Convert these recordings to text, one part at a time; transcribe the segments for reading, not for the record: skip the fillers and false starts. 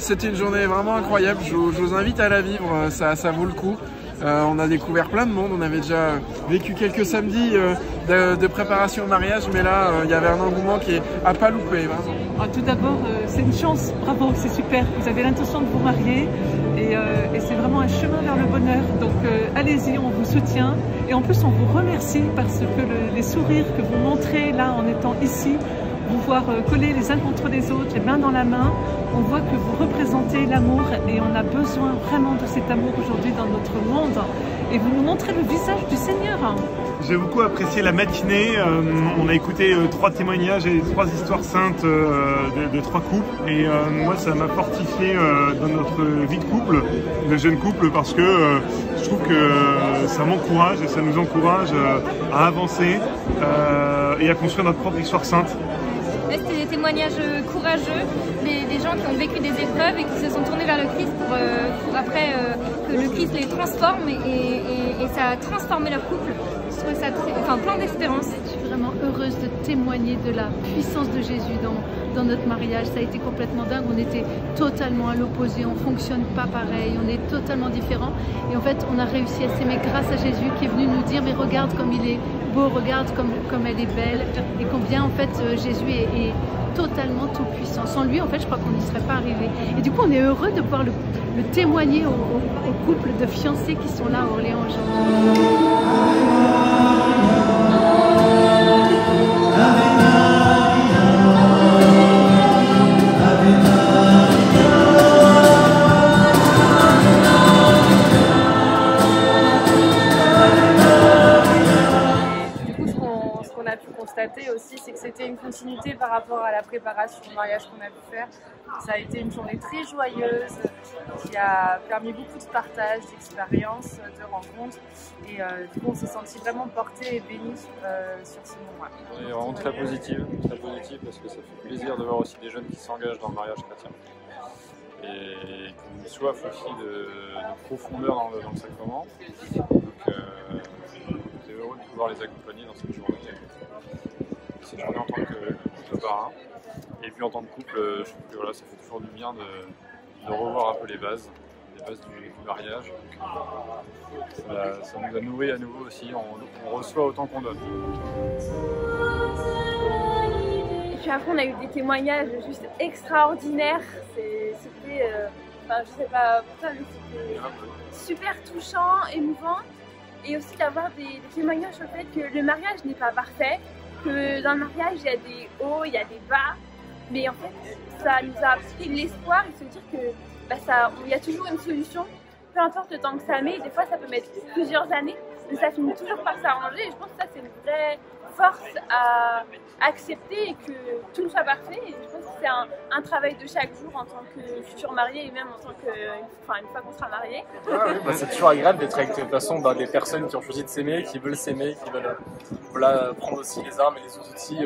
C'était une journée vraiment incroyable, je vous invite à la vivre, ça vaut le coup. On a découvert plein de monde, on avait déjà vécu quelques samedis de préparation au mariage, mais là il y avait un engouement qui est à pas louper. Tout d'abord, c'est une chance, bravo, c'est super, vous avez l'intention de vous marier et c'est vraiment un chemin vers le bonheur, donc allez-y, on vous soutient et en plus on vous remercie parce que les sourires que vous montrez là en étant ici, vous voir coller les uns contre les autres, les mains dans la main, on voit que vous représentez l'amour et on a besoin vraiment de cet amour aujourd'hui dans notre monde. Et vous nous montrez le visage du Seigneur. J'ai beaucoup apprécié la matinée. On a écouté 3 témoignages et 3 histoires saintes de 3 couples. Et moi, ça m'a fortifié dans notre vie de couple, de jeune couple, parce que je trouve que ça m'encourage et ça nous encourage à avancer et à construire notre propre histoire sainte. C'était des témoignages courageux, des gens qui ont vécu des épreuves et qui se sont tournés vers le Christ pour après que le Christ les transforme et ça a transformé leur couple. Je trouve ça plein d'espérance. Je suis vraiment heureuse de témoigner de la puissance de Jésus dans notre mariage. Ça a été complètement dingue, on était totalement à l'opposé, on ne fonctionne pas pareil, on est totalement différents. Et en fait, on a réussi à s'aimer grâce à Jésus qui est venu nous dire mais regarde comme il est beau, regarde comme elle est belle. Et combien en fait Jésus est totalement tout puissant. Sans lui, en fait, je crois qu'on n'y serait pas arrivé. Et du coup, on est heureux de pouvoir le témoigner aux couples de fiancés qui sont là à Orléans aujourd'hui. Constater aussi, c'est que c'était une continuité par rapport à la préparation au mariage qu'on a pu faire. Ça a été une journée très joyeuse qui a permis beaucoup de partage, d'expériences, de rencontres et du coup on s'est senti vraiment porté et béni sur ce moment-là. On est vraiment très positive parce que ça fait plaisir de voir aussi des jeunes qui s'engagent dans le mariage chrétien et qui ont une soif aussi de profondeur dans le sacrement. Donc on est heureux de pouvoir les accompagner dans cette journée. Cette journée en tant que parrain. Et puis en tant que couple, je trouve que voilà, ça fait toujours du bien de revoir un peu les bases du mariage. Ça nous a nourris à nouveau aussi, on reçoit autant qu'on donne. Et puis après on a eu des témoignages juste extraordinaires, c'était, je sais pas pour ça, mais c'était super touchant, émouvant. Et aussi d'avoir des témoignages sur le fait que le mariage n'est pas parfait, que dans le mariage il y a des hauts, il y a des bas, mais en fait ça nous a appris de l'espoir et se dire que il y a toujours une solution, peu importe le temps que ça met, des fois ça peut mettre plusieurs années, mais ça finit toujours par s'arranger et je pense que ça c'est une vraie force à accepter et que tout soit parfait et je pense que c'est un travail de chaque jour en tant que futur marié et même en tant une fois qu'on sera marié. C'est toujours agréable d'être avec des personnes qui ont choisi de s'aimer, qui veulent s'aimer, qui veulent prendre aussi les armes et les outils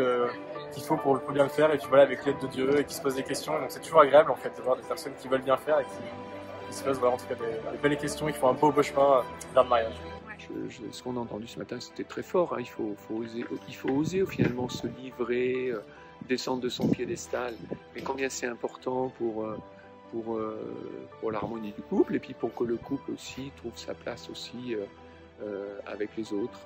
qu'il faut pour bien le faire et puis avec l'aide de Dieu et qui se posent des questions. Donc c'est toujours agréable en fait de voir des personnes qui veulent bien faire et qui se posent en tout cas des belles questions et qui font un beau chemin vers le mariage. Ce qu'on a entendu ce matin, c'était très fort. Hein. Il faut oser finalement se livrer, descendre de son piédestal. Mais combien c'est important pour l'harmonie du couple et puis pour que le couple aussi trouve sa place aussi avec les autres.